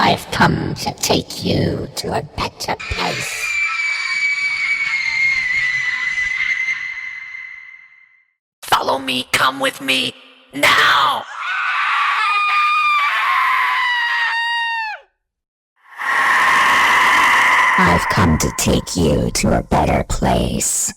I've come to take you to a better place. Follow me, come with me, now! I've come to take you to a better place.